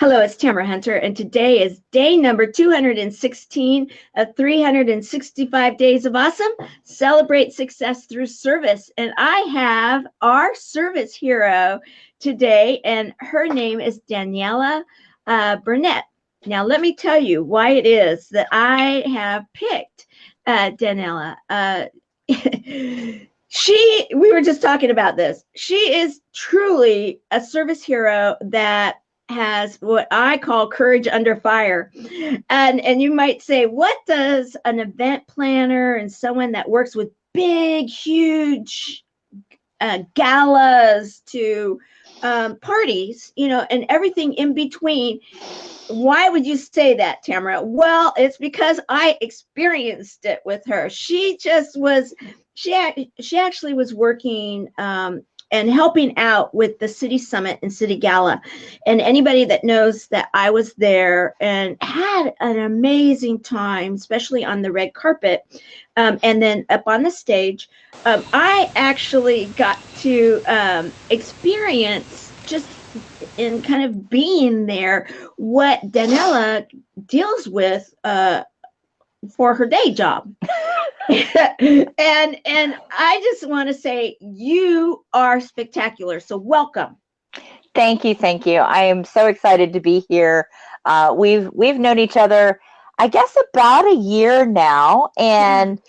Hello, it's Tamara Hunter, and today is day number 216 of 365 Days of Awesome. Celebrate success through service. And I have our service hero today, and her name is Dannella Burnett. Now, let me tell you why it is that I have picked Dannella. We were just talking about this. She is truly a service hero that has what I call courage under fire. And you might say, what does an event planner and someone that works with big, huge galas to parties, and everything in between, why would you say that, Tamara? Well, it's because I experienced it with her. She actually was working and helping out with the city summit and city gala. And anybody that knows that I was there and had an amazing time, especially on the red carpet, and then up on the stage, I actually got to experience, just in kind of being there, what Dannella deals with for her day job. and I just want to say you are spectacular. So welcome. Thank you. I am so excited to be here. We've known each other, I guess, about a year now, and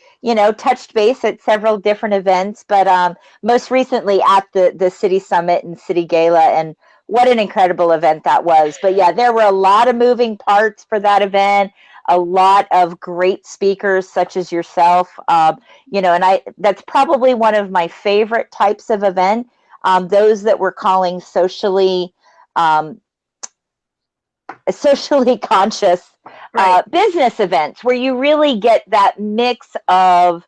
touched base at several different events, but most recently at the City Summit and City Gala, and what an incredible event that was. But yeah, there were a lot of moving parts for that event. A lot of great speakers such as yourself, and that's probably one of my favorite types of event, those that we're calling socially conscious business events, where you really get that mix of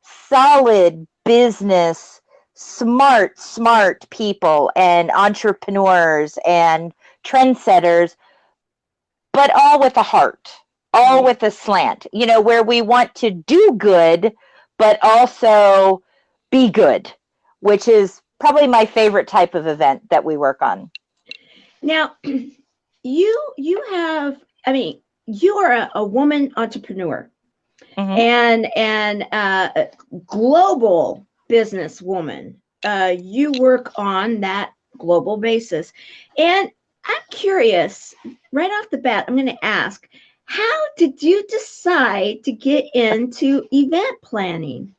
solid business, smart people and entrepreneurs and trendsetters, but all with a heart. All with a slant, where we want to do good, but also be good, which is probably my favorite type of event that we work on. Now, you are a woman entrepreneur, mm-hmm. and a global businesswoman. You work on that global basis. And I'm curious, right off the bat, I'm going to ask, how did you decide to get into event planning?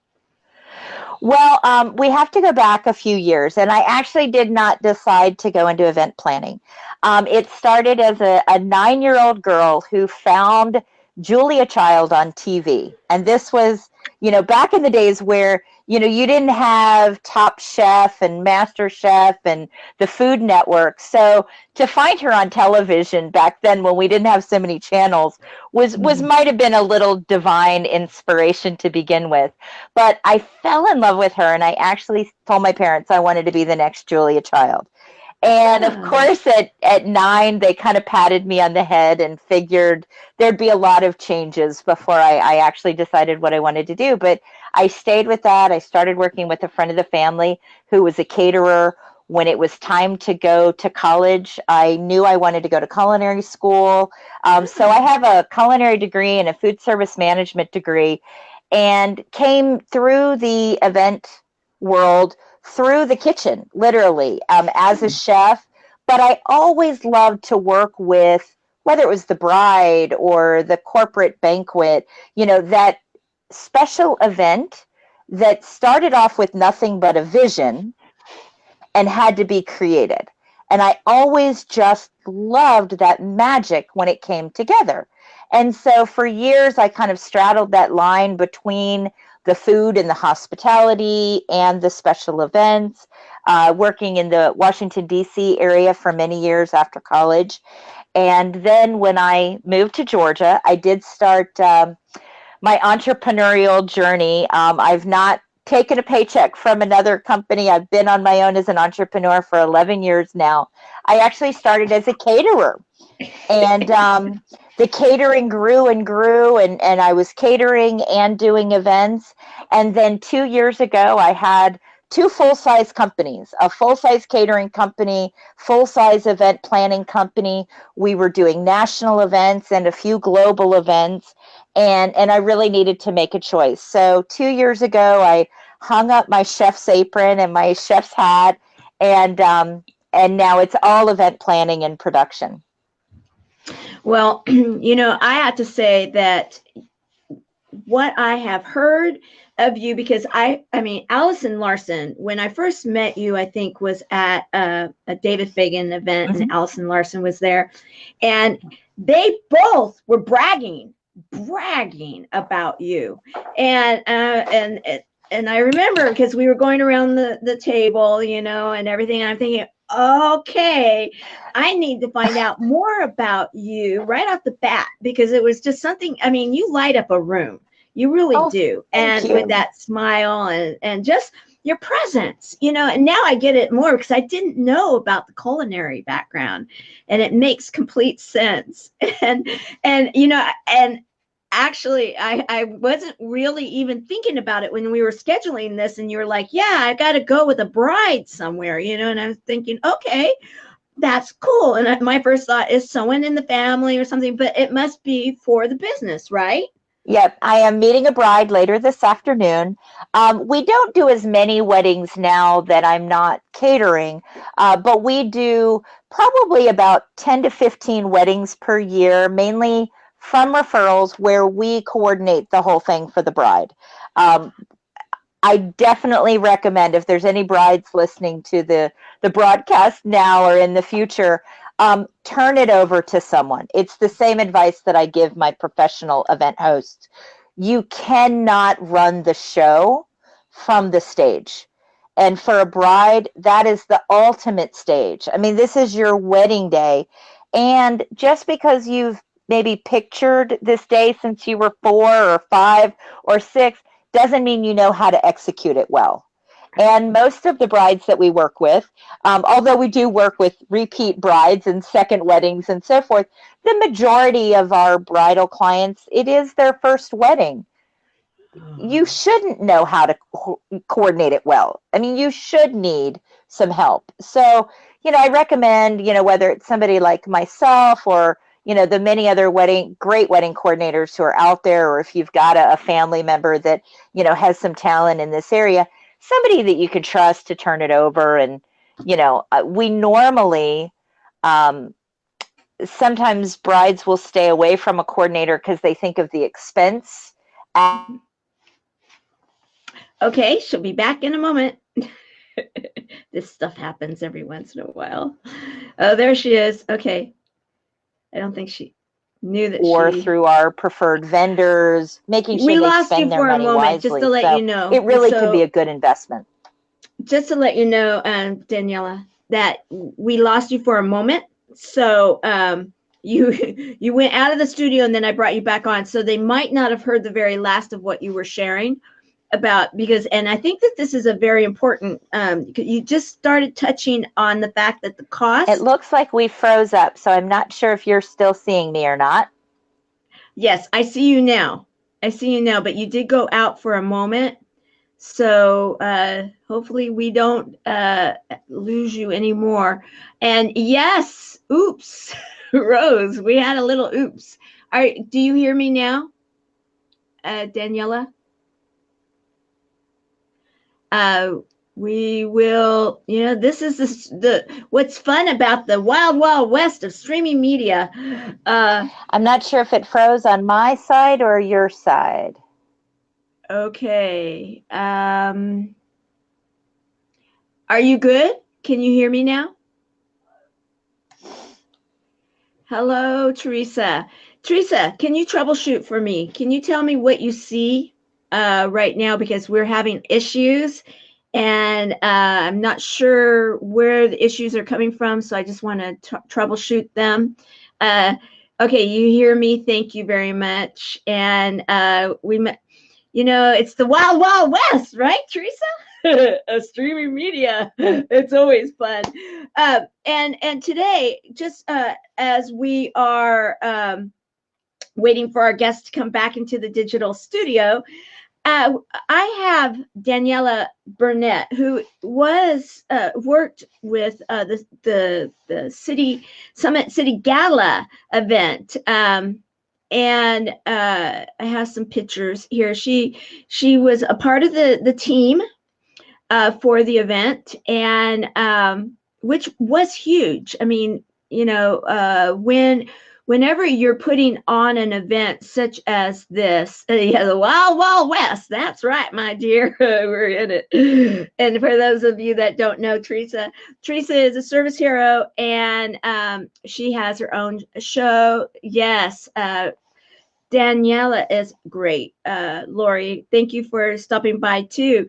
Well, we have to go back a few years, and I actually did not decide to go into event planning. It started as a 9-year-old girl who found Julia Child on TV. And this was, back in the days where, you didn't have Top Chef and Master Chef and the Food Network. So to find her on television back then, when we didn't have so many channels, was might have been a little divine inspiration to begin with. But I fell in love with her, and I actually told my parents I wanted to be the next Julia Child. And of course, at 9, they kind of patted me on the head and figured there'd be a lot of changes before I actually decided what I wanted to do. But I stayed with that. I started working with a friend of the family who was a caterer. When it was time to go to college, I knew I wanted to go to culinary school. So I have a culinary degree and a food service management degree, and came through the event world through the kitchen, literally, as a chef. But I always loved to work with, whether it was the bride or the corporate banquet, that special event that started off with nothing but a vision and had to be created. And I always just loved that magic when it came together. And so for years, I kind of straddled that line between the food and the hospitality and the special events, working in the Washington, D.C. area for many years after college. And then when I moved to Georgia, I did start my entrepreneurial journey. I've not taken a paycheck from another company. I've been on my own as an entrepreneur for 11 years now. I actually started as a caterer. And the catering grew and grew, and I was catering and doing events. And then 2 years ago, I had two full-size companies, a full-size catering company, full-size event planning company. We were doing national events and a few global events, and I really needed to make a choice. So 2 years ago, I hung up my chef's apron and my chef's hat, and now it's all event planning and production. Well, you know, I have to say that what I have heard of you, because I mean, Allison Larson, when I first met you, I think was at a David Fagan event, and Allison Larson was there, and they both were bragging about you, and I remember because we were going around the table, you know, and everything, and I'm thinking, okay, I need to find out more about you right off the bat, because it was just something. I mean, you light up a room. You really do. And with that smile and just your presence, you know, and now I get it more because I didn't know about the culinary background, and it makes complete sense. And you know, and actually I wasn't really even thinking about it when we were scheduling this, and you were like, yeah, I got to go with a bride somewhere, you know, and I was thinking, okay, that's cool. And my first thought is someone in the family or something, but it must be for the business, right? Yep, I am meeting a bride later this afternoon. We don't do as many weddings now that I'm not catering, but we do probably about 10 to 15 weddings per year, mainly from referrals where we coordinate the whole thing for the bride. I definitely recommend, if there's any brides listening to the broadcast now or in the future, turn it over to someone. It's the same advice that I give my professional event hosts. You cannot run the show from the stage. And for a bride, that is the ultimate stage. I mean, this is your wedding day. And just because you've maybe pictured this day since you were 4 or 5 or 6 doesn't mean you know how to execute it well. And most of the brides that we work with, although we do work with repeat brides and second weddings and so forth, the majority of our bridal clients, it is their first wedding. You shouldn't know how to coordinate it well. I mean, you should need some help. So, you know, I recommend, you know, whether it's somebody like myself or, you know, the many other great wedding coordinators who are out there, or if you've got a family member that, you know, has some talent in this area, somebody that you can trust to turn it over. And, you know, we normally, sometimes brides will stay away from a coordinator because they think of the expense. Okay, she'll be back in a moment. This stuff happens every once in a while. Oh, there she is. Okay. I don't think she knew that or through our preferred vendors, making sure they spend their money wisely. Just to let you know, it really could be a good investment. Just to let you know, Daniela, that we lost you for a moment. So you went out of the studio, and then I brought you back on. So they might not have heard the very last of what you were sharing about, because, and I think that this is a very important, you just started touching on the fact that the cost. It looks like we froze up, so I'm not sure if you're still seeing me or not. Yes, I see you now. I see you now, but you did go out for a moment. So hopefully we don't lose you anymore. And yes, oops, Rose, we had a little oops. All right, do you hear me now, Daniela? We will, you know, this is the what's fun about the wild, wild west of streaming media. I'm not sure if it froze on my side or your side. Okay. Are you good? Can you hear me now? Hello, Teresa. Teresa, can you troubleshoot for me? Can you tell me what you see right now, because we're having issues, and I'm not sure where the issues are coming from, so I just want to troubleshoot them. Okay, you hear me? Thank you very much. And you know, it's the wild, wild west, right, Teresa? Streaming media. It's always fun. And today, just as we are waiting for our guests to come back into the digital studio, I have Dannella Burnett, who was worked with the City Summit City Gala event, and I have some pictures here. She was a part of the team for the event, and which was huge. I mean, whenever you're putting on an event such as this, yeah, the Wild Wild West. That's right, my dear. We're in it. And for those of you that don't know Teresa is a service hero, and she has her own show. Yes, Daniela is great. Lori, thank you for stopping by too.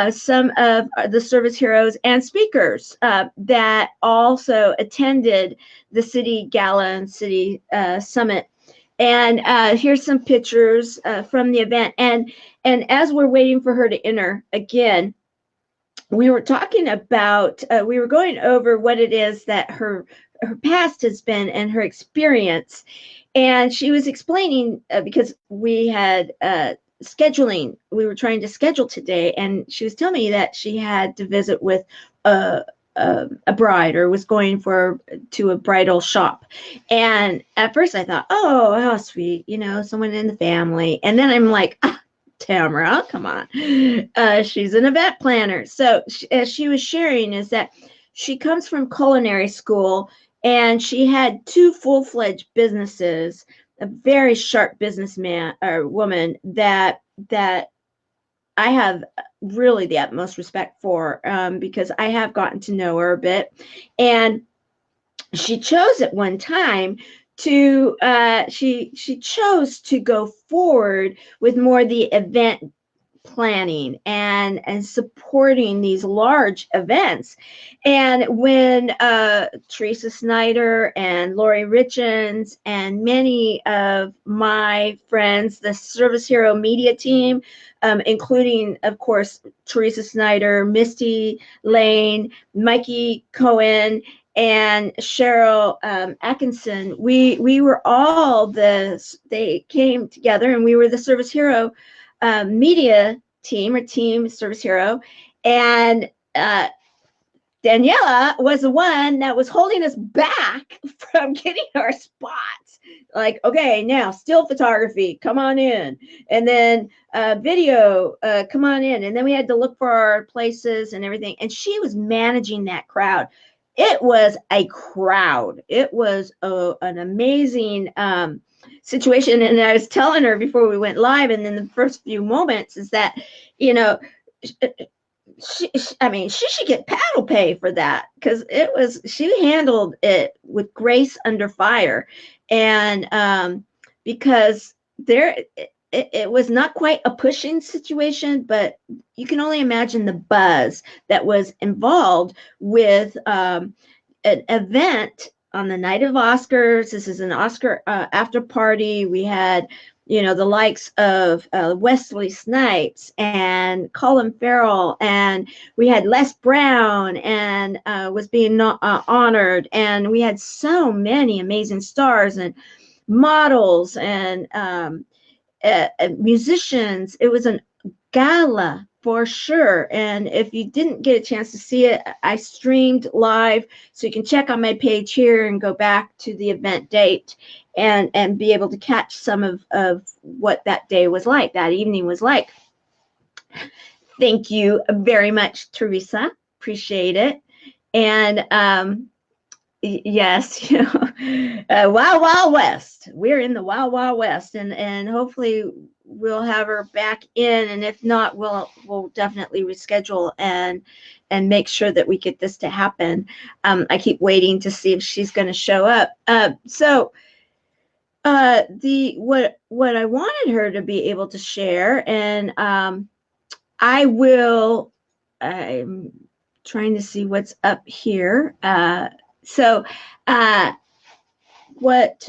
Some of the service heroes and speakers that also attended the City Gala and City Summit. And here's some pictures from the event. And as we're waiting for her to enter again, we were talking about, we were going over what it is that her past has been and her experience. And she was explaining, because we had scheduling, we were trying to schedule today, and she was telling me that she had to visit with a bride, or was going to a bridal shop. And at first I thought, oh, how sweet, someone in the family. And then I'm like, Tamara, come on. She's an event planner. So as she was sharing, is that she comes from culinary school, and she had 2 full-fledged businesses, a very sharp businessman or woman that I have really the utmost respect for, because I have gotten to know her a bit. And she chose at one time to she chose to go forward with more the event planning and supporting these large events. And when Teresa Snyder and Lori Richens and many of my friends, the Service Hero media team, including, of course, Teresa Snyder, Misty Lane, Mikey Cohen, and Cheryl Atkinson, we were all they came together, and we were the Service Hero media team, or team Service Hero. And Daniela was the one that was holding us back from getting our spots. Like, okay, now still photography, come on in. And then video, come on in. And then we had to look for our places and everything. And she was managing that crowd. It was a crowd. It was an amazing situation. And I was telling her before we went live, and in the first few moments, is that, she should get paddle pay for that, because she handled it with grace under fire. And because it was not quite a pushing situation, but you can only imagine the buzz that was involved with an event on the night of Oscars. This is an Oscar after party. We had, the likes of Wesley Snipes and Colin Farrell, and we had Les Brown, and was being honored. And we had so many amazing stars and models and musicians. It was a gala for sure. And if you didn't get a chance to see it, I streamed live, so you can check on my page here and go back to the event date and be able to catch some of what that day was like, that evening was like. Thank you very much, Teresa. Appreciate it. And yes, Wild Wild West. We're in the Wild Wild West, and hopefully we'll have her back in, and if not, we'll definitely reschedule and make sure that we get this to happen. I keep waiting to see if she's going to show up. So what I wanted her to be able to share, and I'm trying to see what's up here. What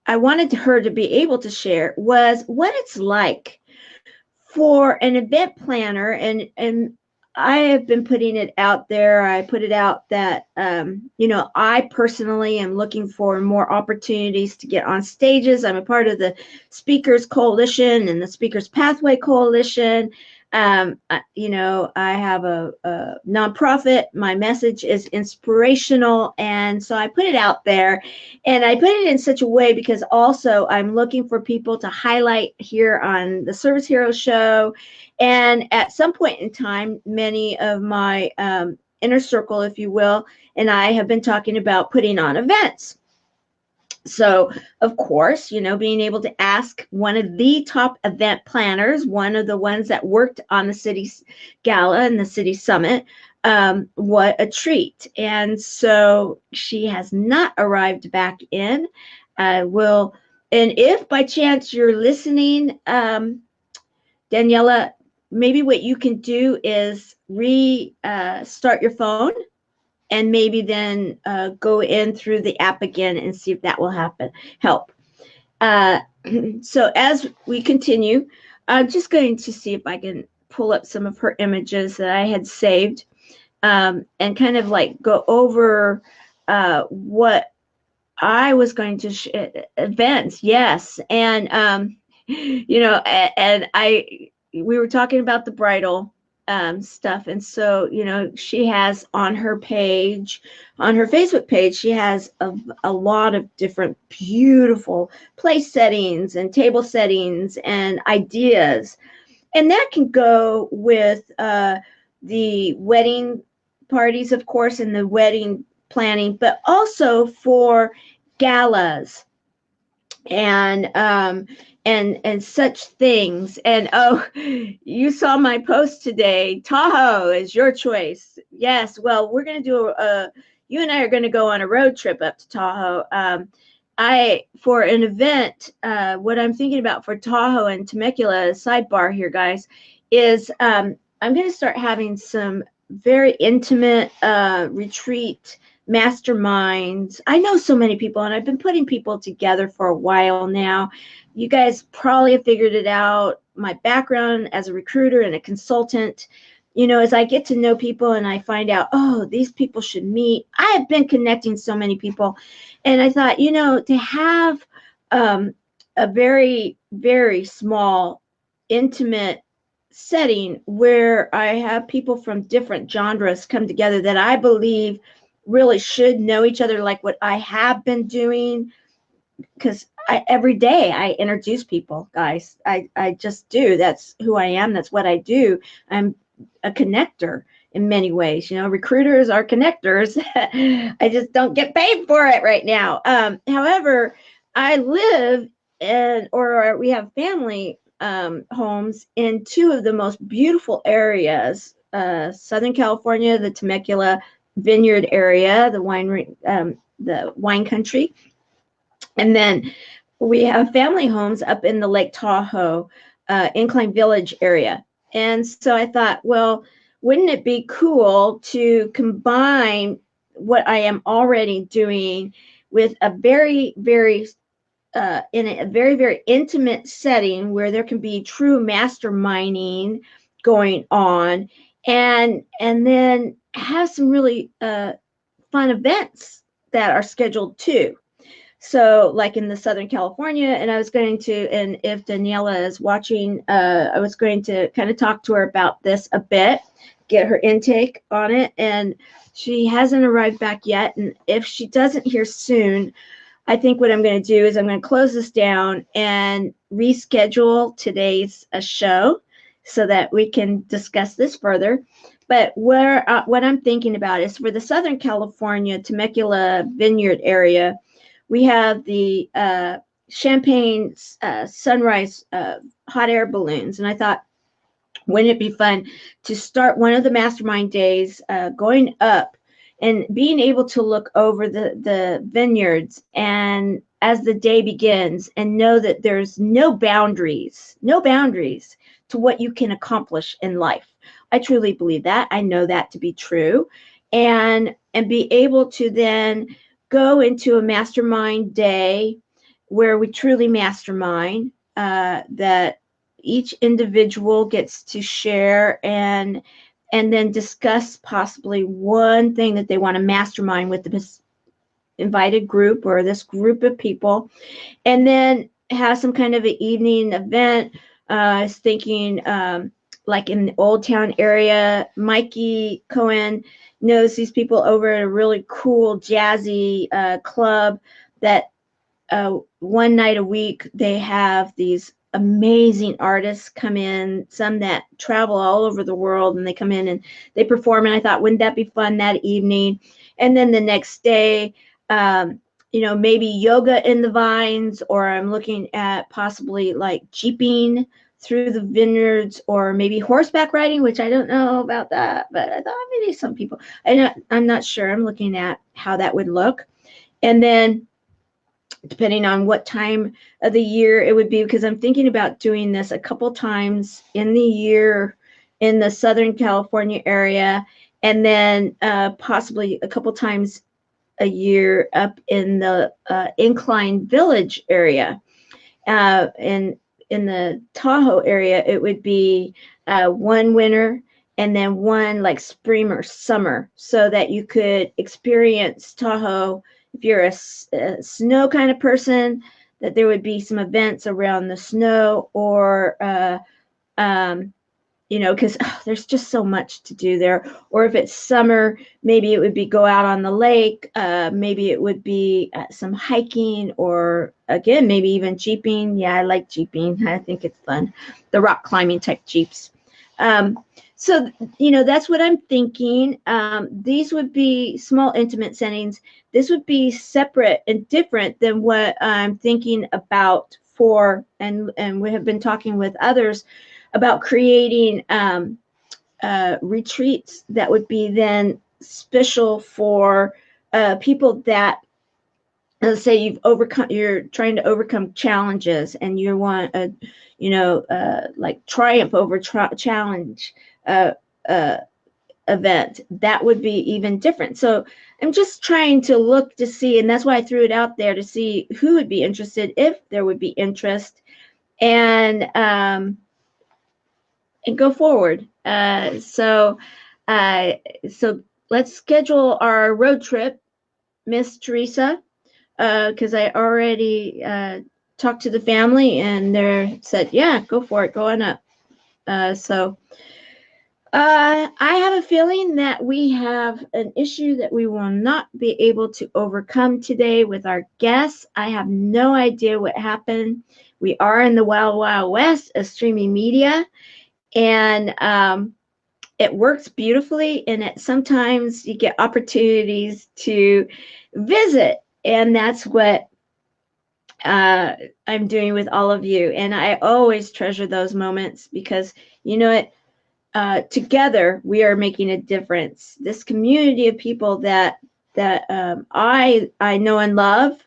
I wanted her to be able to share was what it's like for an event planner, and I have been putting it out there. I put it out that, I personally am looking for more opportunities to get on stages. I'm a part of the Speakers Coalition and the Speakers Pathway Coalition. I have a nonprofit. My message is inspirational. And so I put it out there, and I put it in such a way because also I'm looking for people to highlight here on the Service Hero Show. And at some point in time, many of my inner circle, if you will, and I have been talking about putting on events. So, of course, being able to ask one of the top event planners, one of the ones that worked on the city gala and the city summit, what a treat. And so she has not arrived back in. And if by chance you're listening, Dannella, maybe what you can do is restart your phone, and maybe then go in through the app again and see if that will help. So as we continue, I'm just going to see if I can pull up some of her images that I had saved, and kind of like go over what I was going to events. Yes. And, we were talking about the bridal stuff. And so, she has on her Facebook page, she has a lot of different beautiful place settings and table settings and ideas. And that can go with the wedding parties, of course, and the wedding planning, but also for galas and such things. And you saw my post today. Tahoe is your choice. Yes. Well, we're going to do you and I are going to go on a road trip up to Tahoe. For an event, what I'm thinking about for Tahoe and Temecula, sidebar here, guys, is I'm going to start having some very intimate retreat masterminds. I know so many people, and I've been putting people together for a while now. You guys probably have figured it out. My background as a recruiter and a consultant, as I get to know people and I find out, these people should meet. I have been connecting so many people, and I thought, to have a very, very small, intimate setting where I have people from different genres come together that I believe really should know each other, like what I have been doing, because every day I introduce people, guys. I just do. That's who I am. That's what I do. I'm a connector in many ways. Recruiters are connectors. I just don't get paid for it right now. However, I live or we have family homes in two of the most beautiful areas, Southern California, the Temecula vineyard area, the wine country. And then we have family homes up in the Lake Tahoe, Incline Village area. And so I thought, well, wouldn't it be cool to combine what I am already doing with a very, very, in a very, very intimate setting where there can be true masterminding going on, and then have some really fun events that are scheduled too. So like in the Southern California, and I was going to, and if Dannella is watching, I was going to kind of talk to her about this a bit, get her intake on it. And she hasn't arrived back yet. And if she doesn't hear soon, I think what I'm going to do is I'm going to close this down and reschedule today's show so that we can discuss this further. But what I'm thinking about is for the Southern California Temecula vineyard area, we have the Champagne Sunrise hot air balloons. And I thought, wouldn't it be fun to start one of the mastermind days going up and being able to look over the vineyards, and as the day begins, and know that there's no boundaries to what you can accomplish in life. I truly believe that. I know that to be true. And be able to then go into a mastermind day where we truly mastermind, that each individual gets to share and and then discuss possibly one thing that they want to mastermind with this invited group or this group of people, and then have some kind of an evening event. I was thinking like in the Old Town area, Mikey Cohen knows these people over at a really cool jazzy club that one night a week they have these amazing artists come in, some that travel all over the world, and they come in and they perform. And I thought, wouldn't that be fun that evening? And then the next day, maybe yoga in the vines, or I'm looking at possibly like jeeping through the vineyards, or maybe horseback riding, which I don't know about that, but I thought maybe some people, I'm not sure. I'm looking at how that would look. And then depending on what time of the year it would be, because I'm thinking about doing this a couple times in the year in the Southern California area, and then possibly a couple times a year up in the Incline Village area. In the Tahoe area, it would be one winter and then one like spring or summer, so that you could experience Tahoe. If you're a snow kind of person, that there would be some events around the snow, or because there's just so much to do there. Or if it's summer, maybe it would be go out on the lake. Maybe it would be some hiking, or again, maybe even jeeping. Yeah, I like jeeping. I think it's fun. The rock climbing type jeeps. So, that's what I'm thinking. These would be small, intimate settings. This would be separate and different than what I'm thinking about and we have been talking with others about creating retreats that would be then special for people that, let's say you're trying to overcome challenges and you want like triumph over challenge event. That would be even different. So I'm just trying to look to see, and that's why I threw it out there to see who would be interested, if there would be interest, and go forward. So let's schedule our road trip, Miss Teresa, because I already talked to the family and they said, yeah, go for it, go on up. I have a feeling that we have an issue that we will not be able to overcome today with our guests. I have no idea what happened. We are in the wild, wild west of streaming media, and it works beautifully. And sometimes you get opportunities to visit, and that's what I'm doing with all of you. And I always treasure those moments, because together we are making a difference. This community of people that I know and love,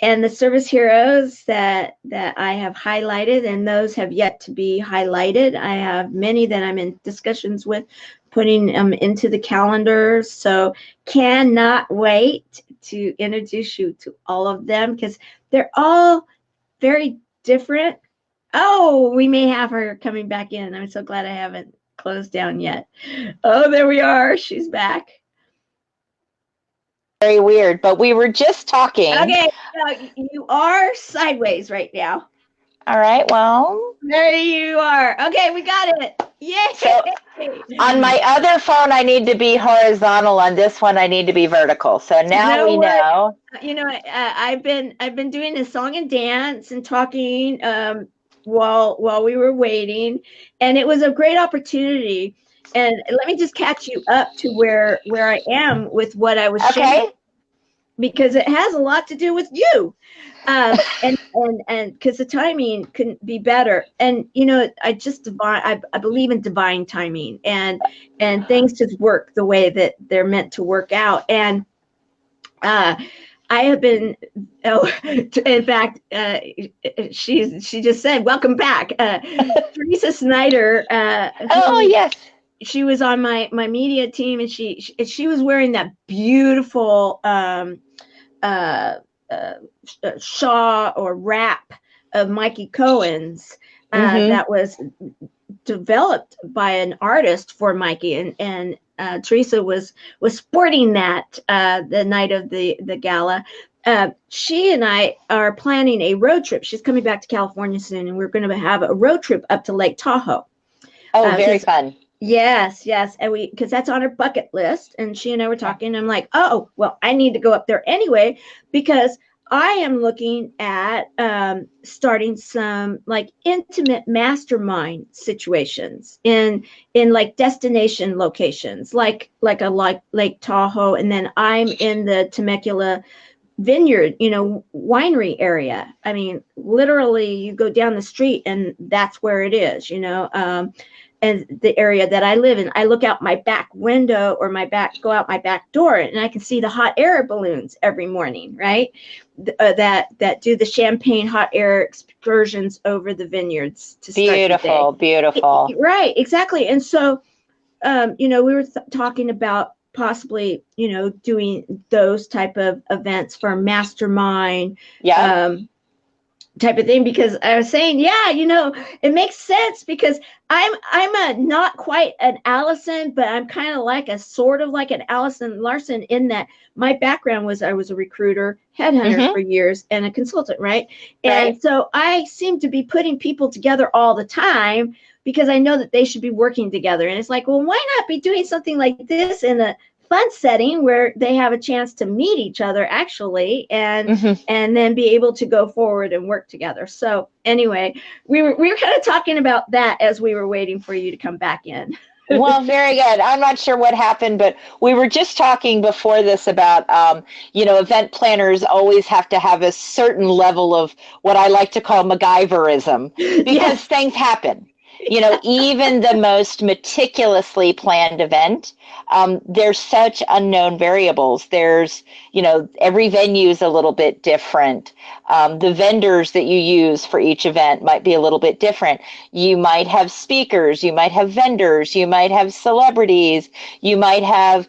and the service heroes that I have highlighted, and those have yet to be highlighted. I have many that I'm in discussions with, putting them into the calendar. So cannot wait to introduce you to all of them, because they're all very different. Oh, we may have her coming back in. I'm so glad I haven't closed down yet. Oh, there we are. She's back. Very weird, but we were just talking. Okay, you are sideways right now. All right, well. There you are. Okay, we got it. Yay! So, on my other phone, I need to be horizontal. On this one, I need to be vertical. So now we know. I've been doing a song and dance and talking while we were waiting, and it was a great opportunity. And let me just catch you up to where I am with what I was sharing, because it has a lot to do with you, and because the timing couldn't be better. And I believe in divine timing, and things just work the way that they're meant to work out. And I have been, in fact, she just said, welcome back. Teresa Snyder. Oh, yes. She was on my media team, and she was wearing that beautiful shawl or wrap of Mikey Cohen's. That was developed by an artist for Mikey, and Teresa was sporting that the night of the gala. She and I are planning a road trip. She's coming back to California soon, and we're going to have a road trip up to Lake Tahoe. Oh, very fun. Yes, and because that's on her bucket list. And she and I were talking, and I'm like, oh, well, I need to go up there anyway, because I am looking at starting some like intimate mastermind situations in like destination locations, like Lake Tahoe, and then I'm in the Temecula vineyard, winery area. I mean, literally, you go down the street and that's where it is, and the area that I live in. I look out my back window or go out my back door, and I can see the hot air balloons every morning, right? That do the champagne hot air excursions over the vineyards to start the day. Beautiful. Right, exactly. And so, we were talking about possibly, doing those type of events for mastermind. Yeah. Type of thing, because I was saying, it makes sense, because I'm not quite an Allison, but I'm kind of like sort of like an Allison Larson, in that my background was I was a recruiter, headhunter for years, and a consultant, right? And so I seem to be putting people together all the time, because I know that they should be working together. And it's like, well, why not be doing something like this in a fun setting where they have a chance to meet each other actually, and then be able to go forward and work together. So anyway, we were kind of talking about that as we were waiting for you to come back in. Well, very good. I'm not sure what happened, but we were just talking before this about, event planners always have to have a certain level of what I like to call MacGyverism, because things happen. Even the most meticulously planned event, there's such unknown variables. There's, every venue is a little bit different. The vendors that you use for each event might be a little bit different. You might have speakers, you might have vendors, you might have celebrities, you might have,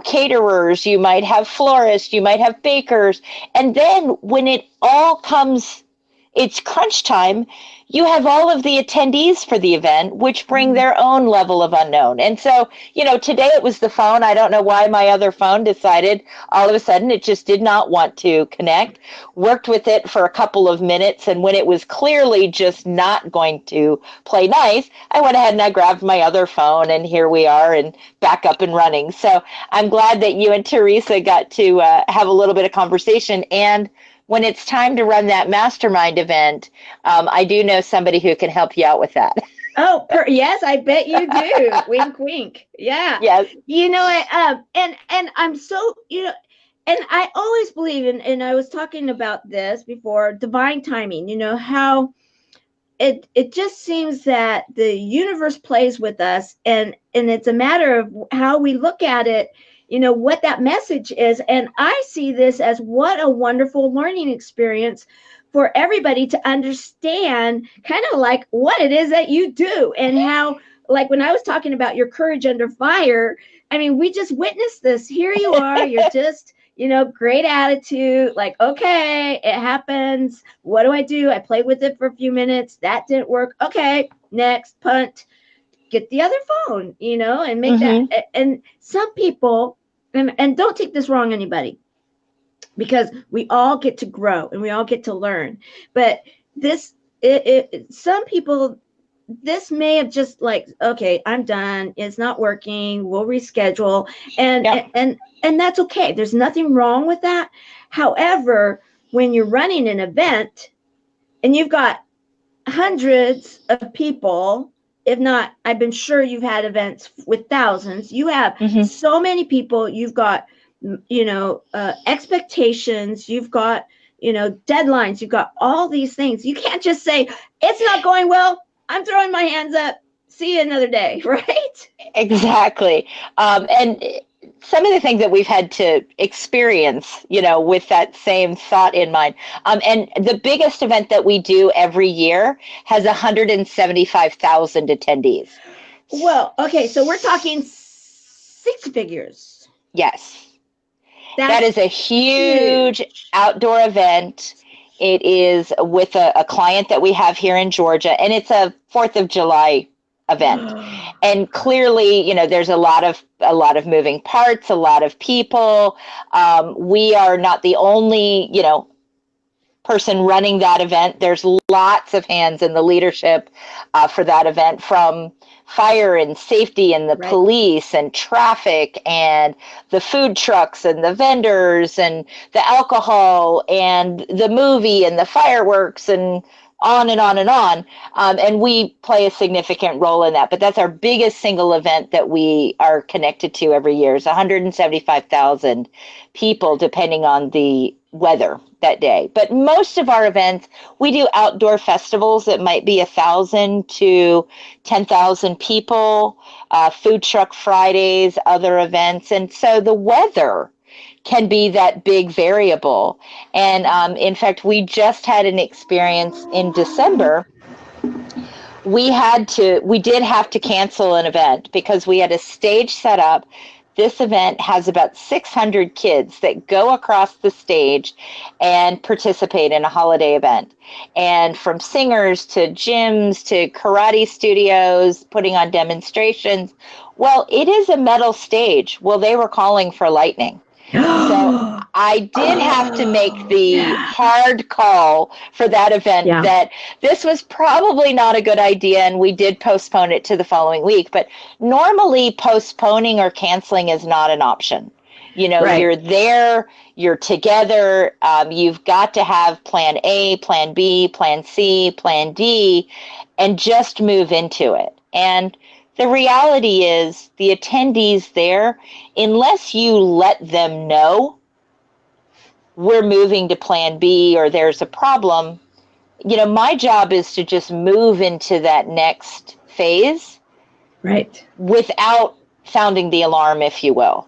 caterers, you might have florists, you might have bakers. And then when it all comes, it's crunch time, you have all of the attendees for the event, which bring their own level of unknown. And so, today it was the phone. I don't know why my other phone decided all of a sudden it just did not want to connect. Worked with it for a couple of minutes. And when it was clearly just not going to play nice, I went ahead and I grabbed my other phone, and here we are and back up and running. So I'm glad that you and Teresa got to have a little bit of conversation. And when it's time to run that mastermind event, I do know somebody who can help you out with that. Oh, yes, I bet you do. Wink, wink. Yeah. Yes. And I'm so, and I always believe in, and I was talking about this before, divine timing, how it just seems that the universe plays with us, and it's a matter of how we look at it, what that message is. And I see this as what a wonderful learning experience for everybody to understand kind of like what it is that you do, and how, like when I was talking about your courage under fire, I mean, we just witnessed this. Here you are, you're just, great attitude, like, okay, it happens. What do? I played with it for a few minutes. That didn't work. Okay, next, punt, get the other phone, and make that. And some people, and don't take this wrong, anybody, because we all get to grow and we all get to learn. But some people, this may have just like, okay, I'm done. It's not working. We'll reschedule. And that's okay. There's nothing wrong with that. However, when you're running an event and you've got hundreds of people, if not, I've been sure you've had events with thousands. You have so many people. You've got, expectations. You've got, deadlines. You've got all these things. You can't just say, it's not going well, I'm throwing my hands up, see you another day, right? Exactly. And some of the things that we've had to experience, with that same thought in mind. And the biggest event that we do every year has 175,000 attendees. Well, okay, so we're talking six figures. Yes. That is a huge outdoor event. It is with a client that we have here in Georgia, and it's a 4th of July event. And clearly, there's a lot of moving parts, a lot of people. We are not the only, person running that event. There's lots of hands in the leadership for that event, from fire and safety and the police and traffic and the food trucks and the vendors and the alcohol and the movie and the fireworks and on and on and on. And we play a significant role in that. But that's our biggest single event that we are connected to every year. It's 175,000 people, depending on the weather that day. But most of our events, we do outdoor festivals that might be 1,000 to 10,000 people, food truck Fridays, other events. And so the weather can be that big variable. And in fact, we just had an experience in December. We did have to cancel an event because we had a stage set up. This event has about 600 kids that go across the stage and participate in a holiday event. And from singers to gyms to karate studios, putting on demonstrations. Well, it is a metal stage. Well, they were calling for lightning. So I did have to make the hard call for that event that this was probably not a good idea, and we did postpone it to the following week. But normally postponing or canceling is not an option. You're there, you're together, you've got to have plan A, plan B, plan C, plan D, and just move into it. And the reality is the attendees there, unless you let them know we're moving to plan B or there's a problem, my job is to just move into that next phase without sounding the alarm, if you will,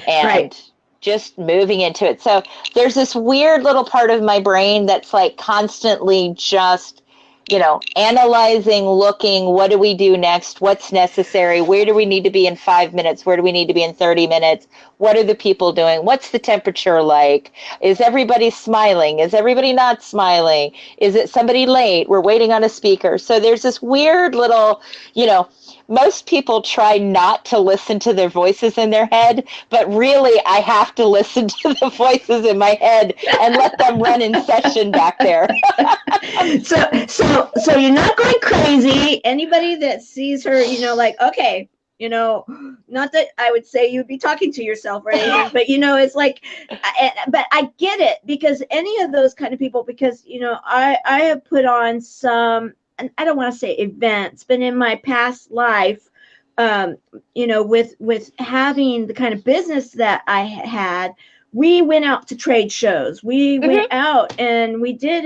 and just moving into it. So there's this weird little part of my brain that's like constantly just analyzing, looking, what do we do next? What's necessary? Where do we need to be in 5 minutes? Where do we need to be in 30 minutes? What are the people doing? What's the temperature like? Is everybody smiling? Is everybody not smiling? Is it somebody late? We're waiting on a speaker. So there's this weird little, most people try not to listen to their voices in their head, but really I have to listen to the voices in my head and let them run in session back there. So you're not going crazy. Anybody that sees her, okay, not that I would say you'd be talking to yourself or anything, but it's like, but I get it, because any of those kind of people, because I have put on some, and I don't want to say events, but in my past life, with having the kind of business that I had, we went out to trade shows. We went out and we did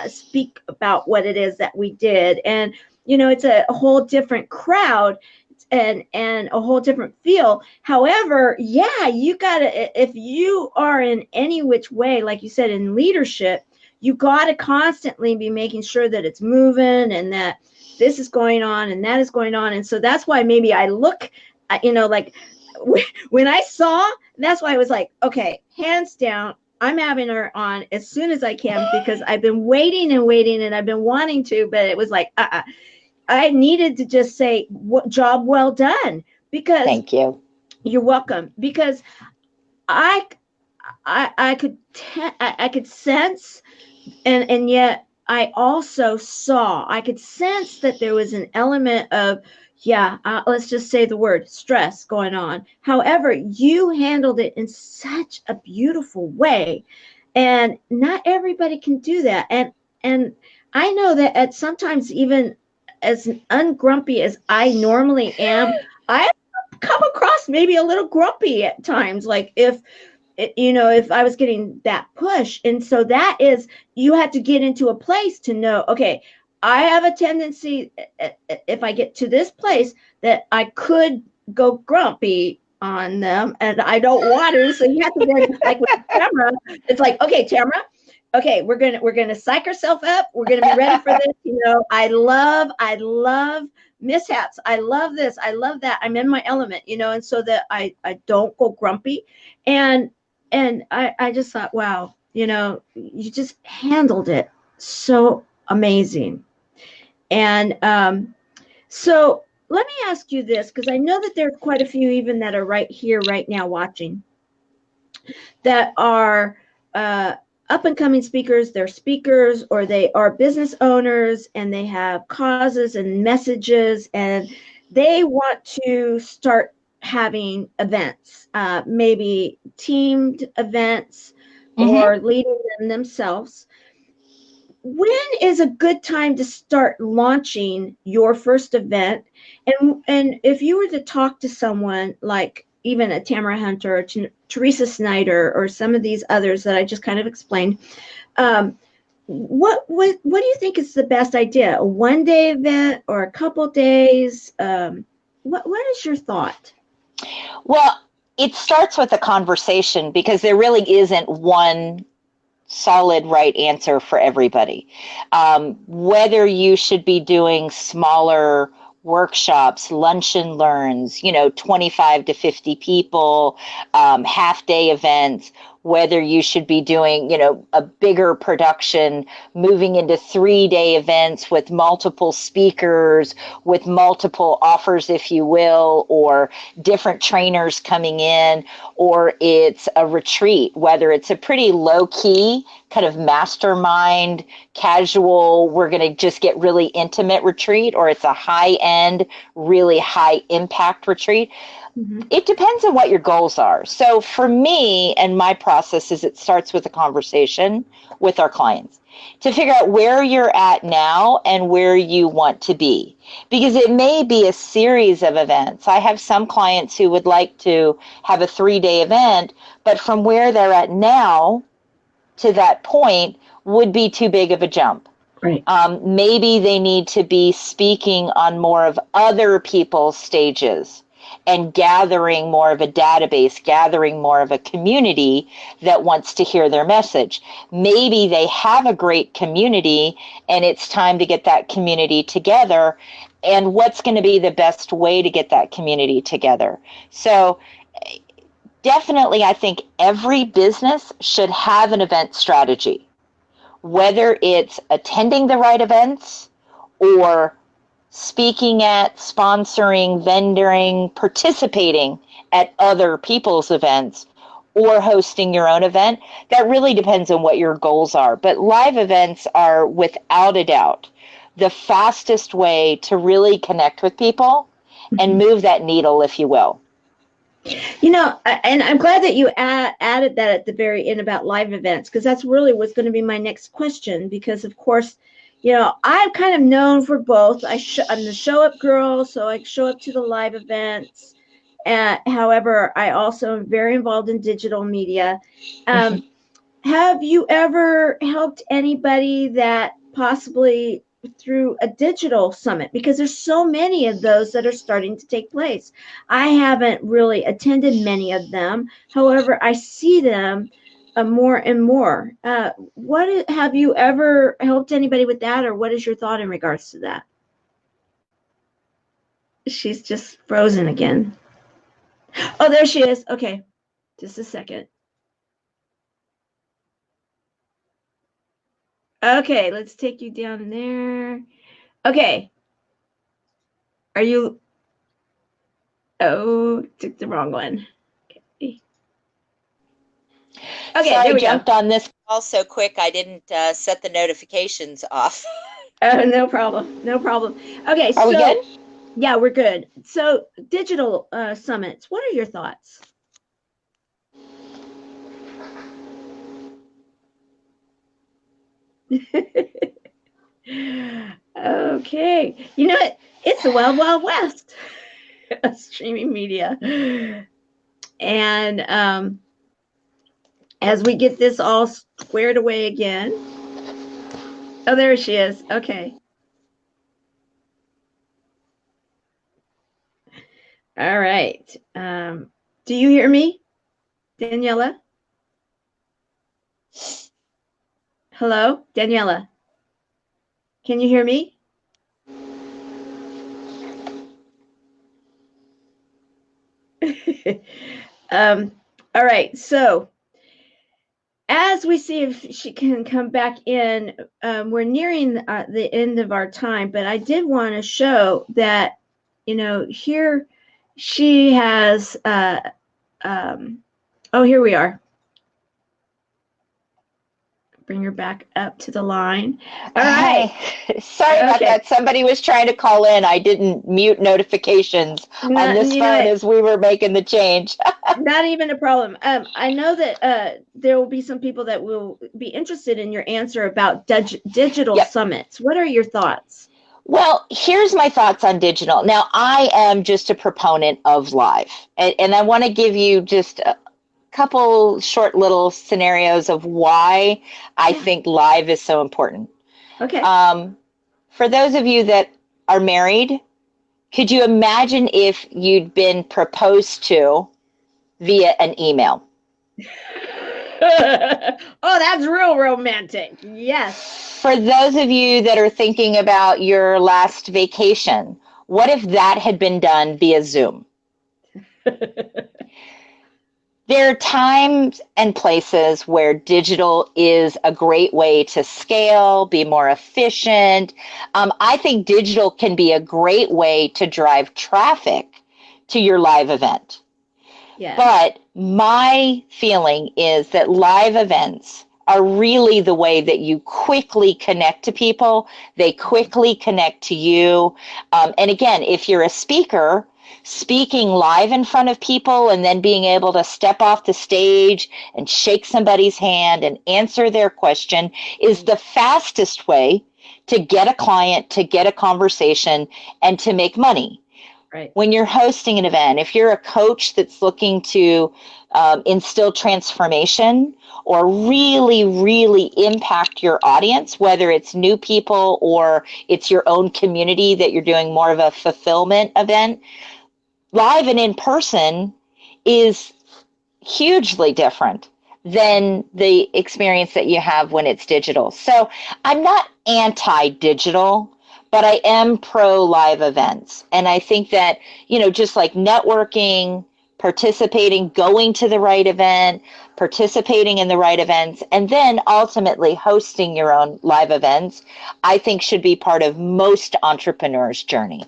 speak about what it is that we did. And, it's a whole different crowd and a whole different feel. However, you gotta, if you are in any which way, like you said, in leadership, you gotta constantly be making sure that it's moving and that this is going on and that is going on. And so that's why maybe I look, like when I saw, that's why I was like, okay, hands down, I'm having her on as soon as I can, because I've been waiting and I've been wanting to, but it was like, I needed to just say, job well done, because thank you. You're welcome. Because I could sense, and yet I also saw, I could sense that there was an element of, let's just say the word stress going on. However, you handled it in such a beautiful way, and not everybody can do that. And I know that at sometimes, even as ungrumpy as I normally am, I come across maybe a little grumpy at times, like if I was getting that push. And so that is, you have to get into a place to know, okay, I have a tendency, if I get to this place, that I could go grumpy on them, and I don't want to. So you have to then, like with Tamara, it's like, okay, Tamara, okay, we're gonna psych ourselves up. We're gonna be ready for this. I love mishaps. I love this. I love that. I'm in my element, and so that I don't go grumpy. And I just thought, wow, you just handled it so amazing. And so let me ask you this, because I know that there are quite a few even that are right here, right now watching, that are up and coming speakers. They're speakers, or they are business owners, and they have causes and messages, and they want to start having events, maybe teamed events, or leading them themselves. When is a good time to start launching your first event? And if you were to talk to someone like even a Tamara Hunter or Teresa Snyder or some of these others that I just kind of explained, what do you think is the best idea? A one-day event or a couple days? What is your thought? Well, it starts with a conversation, because there really isn't one solid right answer for everybody. Whether you should be doing smaller workshops, lunch and learns, 25 to 50 people, half day events, whether you should be doing, a bigger production, moving into 3-day events with multiple speakers, with multiple offers, if you will, or different trainers coming in, or it's a retreat, whether it's a pretty low key kind of mastermind, casual, we're going to just get really intimate retreat, or it's a high end, really high impact retreat. It depends on what your goals are. So for me and my process is it starts with a conversation with our clients to figure out where you're at now and where you want to be. Because it may be a series of events. I have some clients who would like to have a 3-day event, but from where they're at now to that point would be too big of a jump. Right. Maybe they need to be speaking on more of other people's stages and gathering more of a database, gathering more of a community that wants to hear their message. Maybe they have a great community and it's time to get that community together. And what's going to be the best way to get that community together? So definitely, I think every business should have an event strategy, whether it's attending the right events or speaking at, sponsoring, vendoring, participating at other people's events, or hosting your own event. That really depends on what your goals are. But live events are, without a doubt, the fastest way to really connect with people and move that needle, if you will. And I'm glad that you added that at the very end about live events, because that's really what's going to be my next question. Because, of course, I'm kind of known for both. I'm the show up girl, so I show up to the live events. However, I also am very involved in digital media. Have you ever helped anybody that possibly through a digital summit? Because there's so many of those that are starting to take place. I haven't really attended many of them. However, I see them more and more. Have you ever helped anybody with that, or what is your thought in regards to that? She's just frozen again. Oh, there she is. Okay, just a second. Okay, let's take you down there. Okay. Are you? Oh, took the wrong one. Okay. Okay, sorry, there we jumped go. on this call so quick I didn't set the notifications off. Oh, no problem. No problem. Okay, Are we good? Yeah, we're good. So digital summits, what are your thoughts? Okay. It's the Wild Wild West of streaming media. And as we get this all squared away again. Oh, there she is. Okay. All right. Do you hear me, Daniela? Hello, Daniela. Can you hear me? All right. So as we see if she can come back in, we're nearing the end of our time, but I did want to show that here she has, here we are. Bring her back up to the line. All right. Hey, sorry about that. Somebody was trying to call in. I didn't mute notifications on this phone as we were making the change. Not even a problem. I know that there will be some people that will be interested in your answer about digital summits. What are your thoughts? Well, here's my thoughts on digital. Now, I am just a proponent of live, and I want to give you just a couple short little scenarios of why I think live is so important. Okay. For those of you that are married, could you imagine if you'd been proposed to via an email? Oh, that's real romantic. Yes. For those of you that are thinking about your last vacation, what if that had been done via Zoom? There are times and places where digital is a great way to scale, be more efficient. I think digital can be a great way to drive traffic to your live event. Yeah. But my feeling is that live events are really the way that you quickly connect to people. They quickly connect to you. And again, if you're a speaker, speaking live in front of people and then being able to step off the stage and shake somebody's hand and answer their question is the fastest way to get a client, to get a conversation, and to make money. Right. When you're hosting an event, if you're a coach that's looking to instill transformation or really, really impact your audience, whether it's new people or it's your own community that you're doing more of a fulfillment event, live and in person is hugely different than the experience that you have when it's digital. So I'm not anti-digital, but I am pro live events. And I think that, just like networking, participating, going to the right event, participating in the right events, and then ultimately hosting your own live events, I think should be part of most entrepreneurs' journey.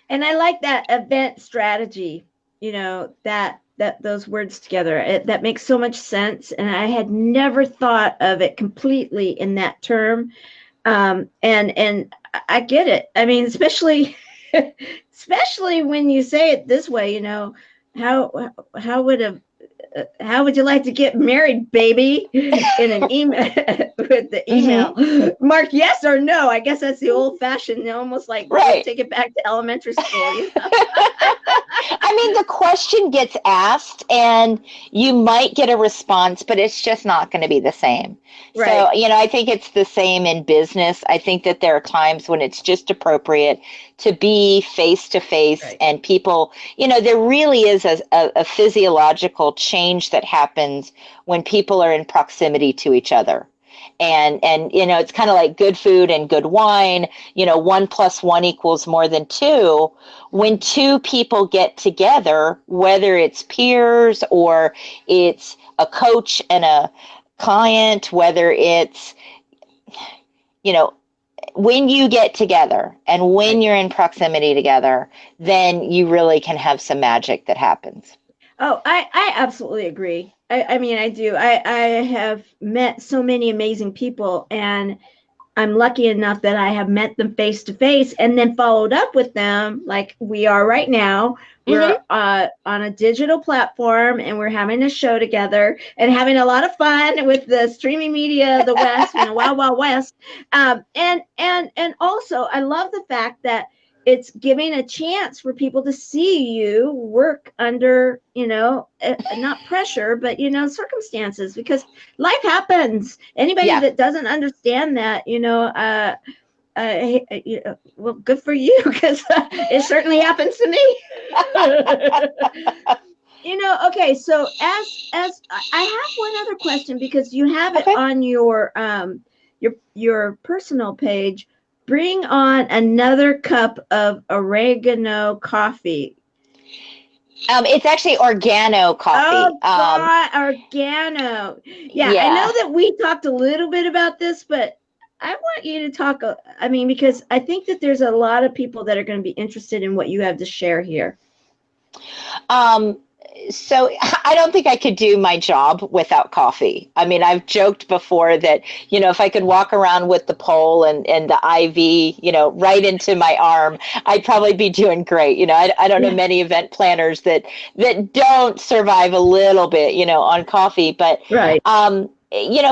And I like that event strategy, that those words together. That makes so much sense. And I had never thought of it completely in that term. And I get it. I mean, especially when you say it this way, how would you like to get married, baby? In an email with the email, mark yes or no. I guess that's the old-fashioned, almost like take it back to elementary school. I mean, the question gets asked, and you might get a response, but it's just not going to be the same. Right. So, I think it's the same in business. I think that there are times when it's just appropriate to be face-to-face, and people, there really is a physiological change that happens when people are in proximity to each other. And it's kind of like good food and good wine, 1 + 1 = more than 2. When two people get together, whether it's peers or it's a coach and a client, whether it's, when you get together and when you're in proximity together, then you really can have some magic that happens. Oh, I absolutely agree. I mean, I do. I have met so many amazing people, and I'm lucky enough that I have met them face to face and then followed up with them like we are right now. We're on a digital platform, and we're having a show together and having a lot of fun with the streaming media of the West, Wild Wild West. And also, I love the fact that it's giving a chance for people to see you work under, not pressure, but, circumstances, because life happens. Anybody that doesn't understand that, well, good for you, because it certainly happens to me. Okay, so as I have one other question, because you have it on your personal page. Bring on another cup of oregano coffee. It's actually organo coffee. Oh, God, organo. Yeah, I know that we talked a little bit about this, but I want you to talk, I mean, because I think that there's a lot of people that are going to be interested in what you have to share here. So I don't think I could do my job without coffee. I mean, I've joked before that, if I could walk around with the pole and the IV, right into my arm, I'd probably be doing great. I don't know many event planners that don't survive a little bit, on coffee, but Right.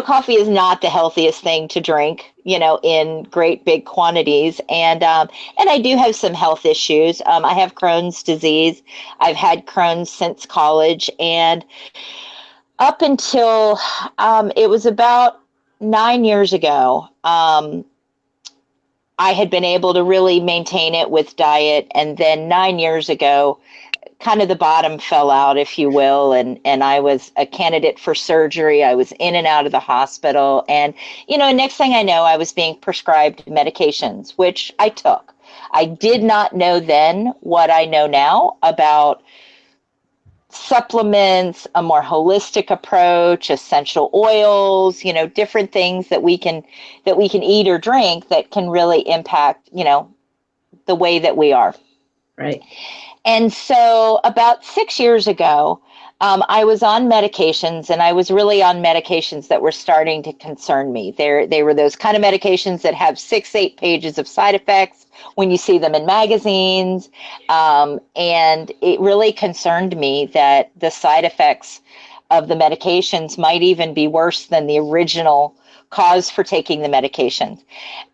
Coffee is not the healthiest thing to drink, in great big quantities. And I do have some health issues. I have Crohn's disease. I've had Crohn's since college. And up until it was about 9 years ago, I had been able to really maintain it with diet. And then 9 years ago, kind of the bottom fell out, if you will, and I was a candidate for surgery. I was in and out of the hospital, and next thing I know, I was being prescribed medications, which I took. I did not know then what I know now about supplements, a more holistic approach, essential oils, different things that we can eat or drink that can really impact, the way that we are. Right. And so about 6 years ago, I was on medications, and I was really on medications that were starting to concern me. They were those kind of medications that have 6-8 pages of side effects when you see them in magazines. And it really concerned me that the side effects of the medications might even be worse than the original cause for taking the medications.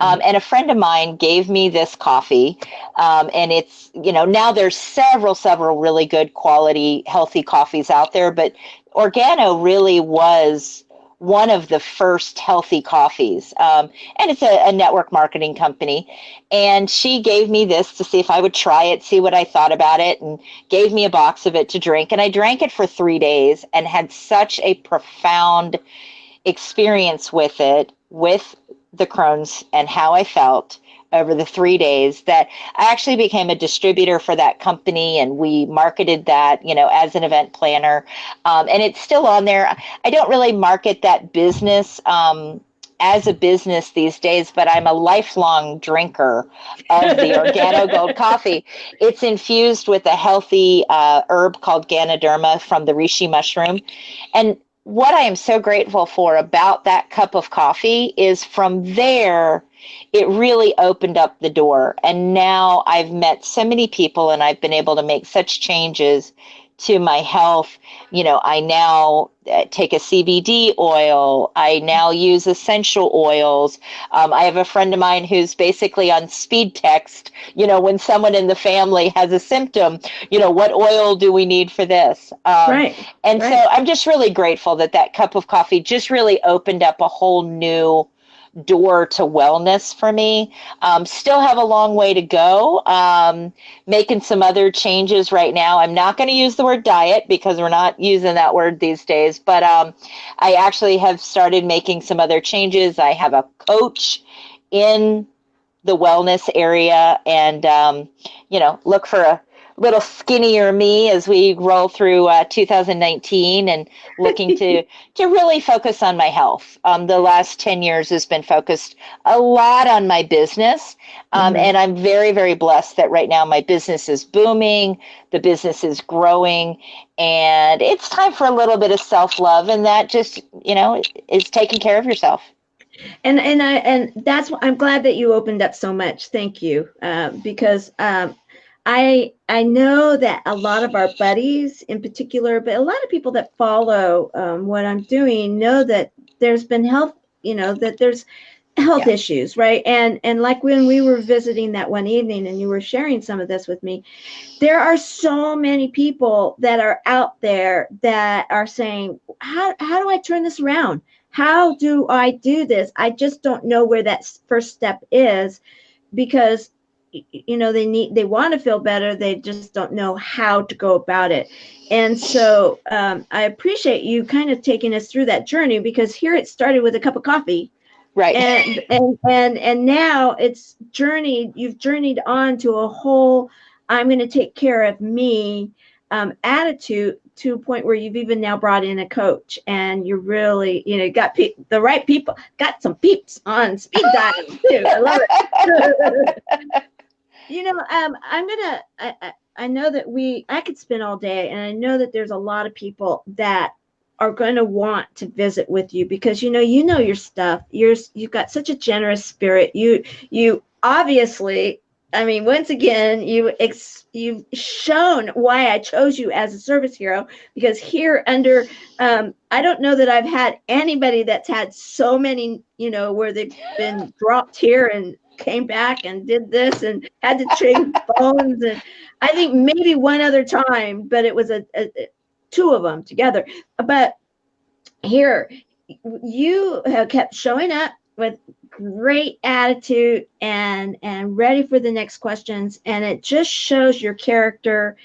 And a friend of mine gave me this coffee, and it's, now there's several really good quality, healthy coffees out there, but Organo really was one of the first healthy coffees. And it's a network marketing company. And she gave me this to see if I would try it, see what I thought about it, and gave me a box of it to drink. And I drank it for 3 days and had such a profound experience with it, with the Crohn's and how I felt over the 3 days, that I actually became a distributor for that company, and we marketed that, as an event planner. And it's still on there. I don't really market that business as a business these days, but I'm a lifelong drinker of the Organo Gold coffee. It's infused with a healthy herb called Ganoderma from the reishi mushroom. And what I am so grateful for about that cup of coffee is from there, it really opened up the door. And now I've met so many people, and I've been able to make such changes to my health. I now take a CBD oil. I now use essential oils. I have a friend of mine who's basically on speed text, when someone in the family has a symptom, what oil do we need for this? Right. And so I'm just really grateful that cup of coffee just really opened up a whole new door to wellness for me. Still have a long way to go. Making some other changes right now. I'm not going to use the word diet because we're not using that word these days, but I actually have started making some other changes. I have a coach in the wellness area, and look for a little skinnier me as we roll through 2019, and looking to really focus on my health. The last 10 years has been focused a lot on my business. And I'm very, very blessed that right now my business is booming, the business is growing, and it's time for a little bit of self-love, and that just, is taking care of yourself. And that's what I'm glad that you opened up so much. Thank you. Because I know that a lot of our buddies in particular, but a lot of people that follow what I'm doing know that there's been health, that there's health issues, right? And like when we were visiting that one evening and you were sharing some of this with me, there are so many people that are out there that are saying, how do I turn this around? How do I do this? I just don't know where that first step is, because they want to feel better. They just don't know how to go about it. And so I appreciate you kind of taking us through that journey, because here it started with a cup of coffee. Right. And now you've journeyed on to a whole, I'm going to take care of me attitude to a point where you've even now brought in a coach, and you're really, got the right people, got some peeps on speed dial too. I love it. I know that I could spend all day, and I know that there's a lot of people that are going to want to visit with you because you know your stuff. You've got such a generous spirit. You obviously, I mean, once again, you've shown why I chose you as a service hero, because here under I don't know that I've had anybody that's had so many, where they've been dropped here and came back and did this and had to trade phones, and I think maybe one other time, but it was a two of them together. But here, you have kept showing up with great attitude and ready for the next questions, and it just shows your character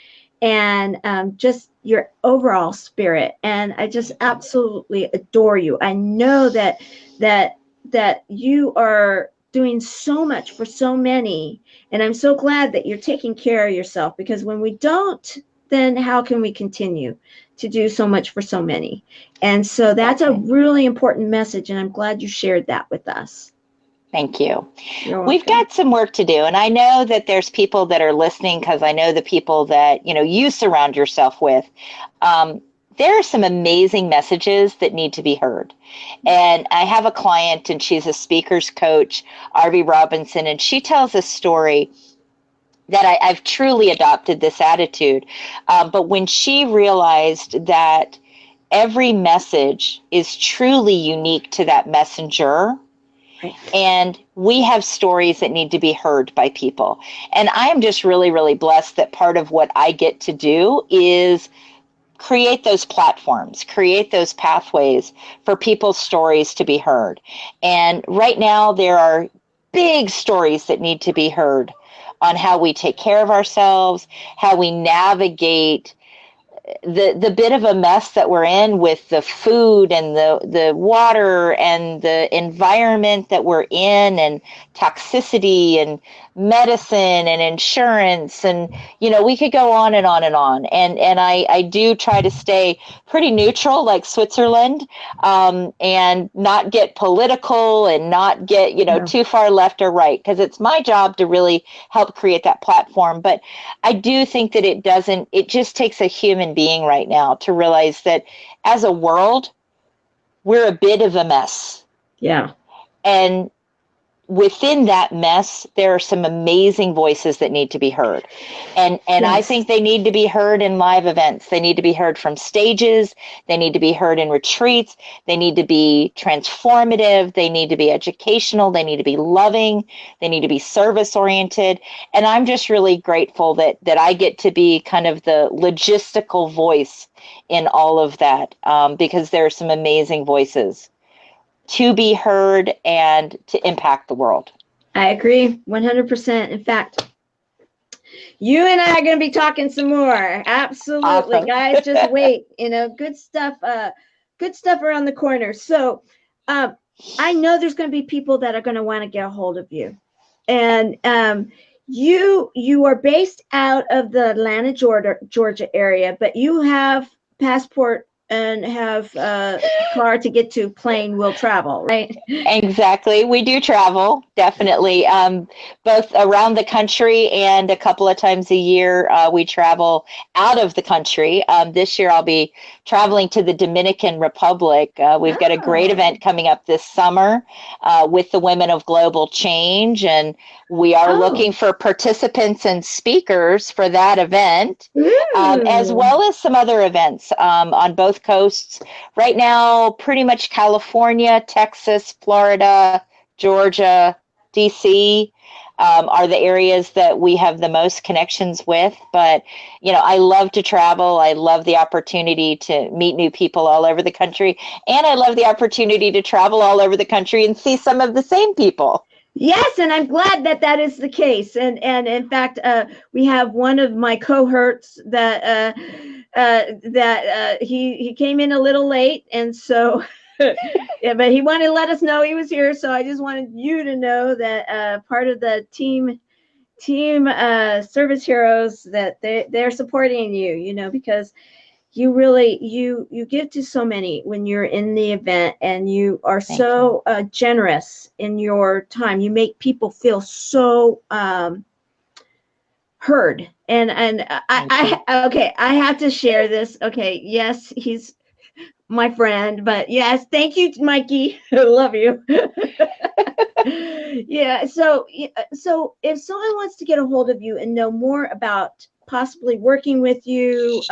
and just your overall spirit. And I just absolutely adore you. I know that you are doing so much for so many, and I'm so glad that you're taking care of yourself, because when we don't, then how can we continue to do so much for so many? And so that's a really important message, and I'm glad you shared that with us. Thank you. We've got some work to do, and I know that there's people that are listening, because I know the people that you surround yourself with. There are some amazing messages that need to be heard. And I have a client, and she's a speaker's coach, Arvie Robinson, and she tells a story that I've truly adopted this attitude. But when she realized that every message is truly unique to that messenger, and we have stories that need to be heard by people. And I am just really, really blessed that part of what I get to do is create those platforms, create those pathways for people's stories to be heard. And right now there are big stories that need to be heard on how we take care of ourselves, how we navigate the bit of a mess that we're in with the food and the water and the environment that we're in, and toxicity and medicine and insurance, and we could go on and on and on. And I do try to stay pretty neutral, like Switzerland, and not get political and not get too far left or right, because it's my job to really help create that platform. But I do think that it just takes a human being right now to realize that as a world, we're a bit of a mess. Yeah. And within that mess, there are some amazing voices that need to be heard. And yes. I think they need to be heard in live events. They need to be heard from stages. They need to be heard in retreats. They need to be transformative. They need to be educational. They need to be loving. They need to be service oriented. And I'm just really grateful that I get to be kind of the logistical voice in all of that, because there are some amazing voices to be heard and to impact the world. I agree 100%. In fact, you and I are going to be talking some more. Absolutely. Awesome. Guys, just wait. Good stuff around the corner. So I know there's going to be people that are going to want to get a hold of you. And you are based out of the Atlanta, Georgia area, but you have passport and have a car to get to, plane will travel, right? Exactly. We do travel, definitely, both around the country, and a couple of times a year we travel out of the country. This year I'll be traveling to the Dominican Republic. We've got a great event coming up this summer with the Women of Global Change, and we are looking for participants and speakers for that event, as well as some other events on both coasts. Right now, pretty much California, Texas, Florida, Georgia, DC are the areas that we have the most connections with. But, I love to travel. I love the opportunity to meet new people all over the country. And I love the opportunity to travel all over the country and see some of the same people. Yes, and I'm glad that is the case. And in fact, we have one of my cohorts that he came in a little late, and so yeah, but he wanted to let us know he was here. So I just wanted you to know that part of the team service heroes, that they're supporting you, because you really, you give to so many when you're in the event, and you are so generous in your time. You make people feel so heard. And okay, I have to share this. Okay, yes, he's my friend, but yes, thank you, Mikey. I love you. Yeah. So if someone wants to get a hold of you and know more about possibly working with you,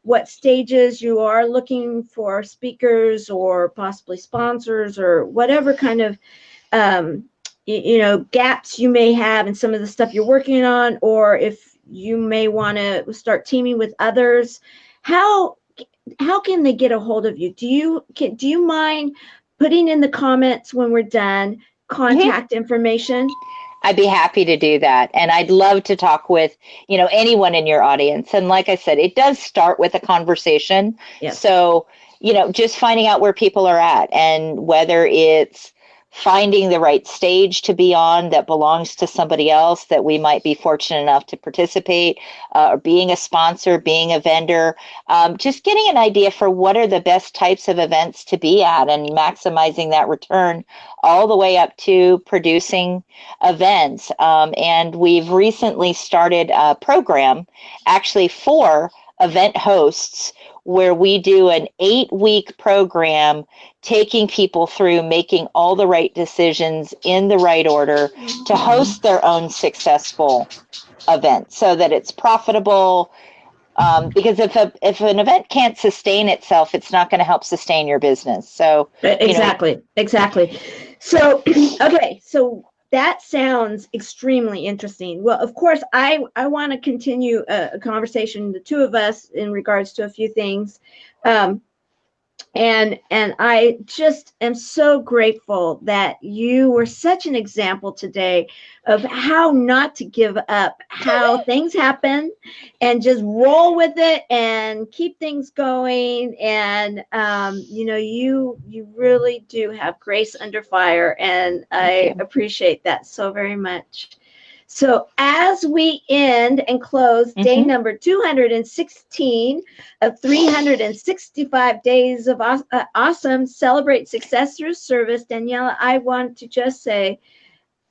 what stages you are looking for speakers or possibly sponsors or whatever kind of gaps you may have in some of the stuff you're working on, or if you may want to start teaming with others, how can they get a hold of you? Do you mind putting in the comments when we're done contact information? I'd be happy to do that. And I'd love to talk with, anyone in your audience. And like I said, it does start with a conversation. Yes. So, just finding out where people are at, and whether it's finding the right stage to be on that belongs to somebody else that we might be fortunate enough to participate, or being a sponsor, being a vendor, just getting an idea for what are the best types of events to be at, and maximizing that return all the way up to producing events. And we've recently started a program actually for event hosts, where we do an 8-week program, taking people through making all the right decisions in the right order to host their own successful event, so that it's profitable. Because if an event can't sustain itself, it's not going to help sustain your business. So exactly. So okay, so that sounds extremely interesting. Well, of course, I want to continue a conversation, the two of us, in regards to a few things. And I just am so grateful that you were such an example today of how not to give up, how things happen, and just roll with it and keep things going. And you really do have grace under fire, and I appreciate that so very much. So as we end and close day number 216 of 365 days of awesome, celebrate success through service, Dannella, I want to just say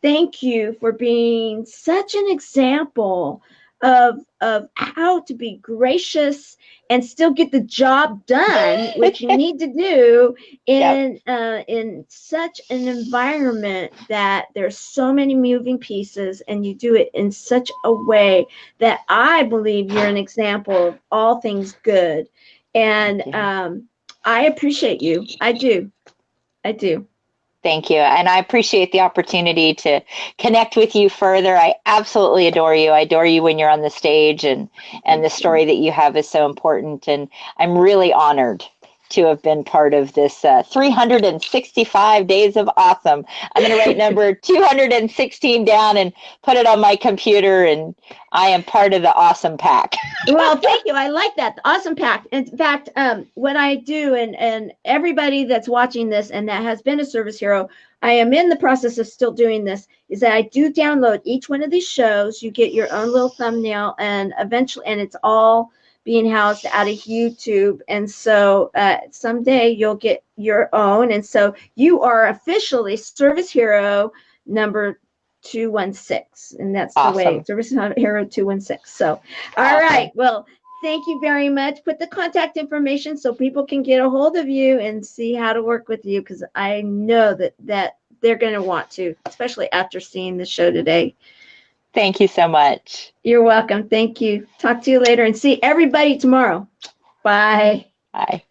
thank you for being such an example of how to be gracious and still get the job done, which you need to do in such an environment that there's so many moving pieces, and you do it in such a way that I believe you're an example of all things good. And I appreciate you. I do. Thank you. And I appreciate the opportunity to connect with you further. I absolutely adore you. I adore you when you're on the stage, and the story that you have is so important. And I'm really honored to have been part of this 365 days of awesome. I'm going to write number 216 down and put it on my computer, and I am part of the awesome pack. Well, thank you. I like that. The awesome pack. In fact, what I do, and everybody that's watching this and that has been a service hero, I am in the process of still doing this, is that I do download each one of these shows. You get your own little thumbnail, and eventually, and it's all being housed out of YouTube. And so someday you'll get your own. And so you are officially Service Hero number 216. And that's the way, Service Hero 216. So, all right. Well, thank you very much. Put the contact information so people can get a hold of you and see how to work with you, because I know that they're going to want to, especially after seeing the show today. Thank you so much. You're welcome. Thank you. Talk to you later, and see everybody tomorrow. Bye. Bye.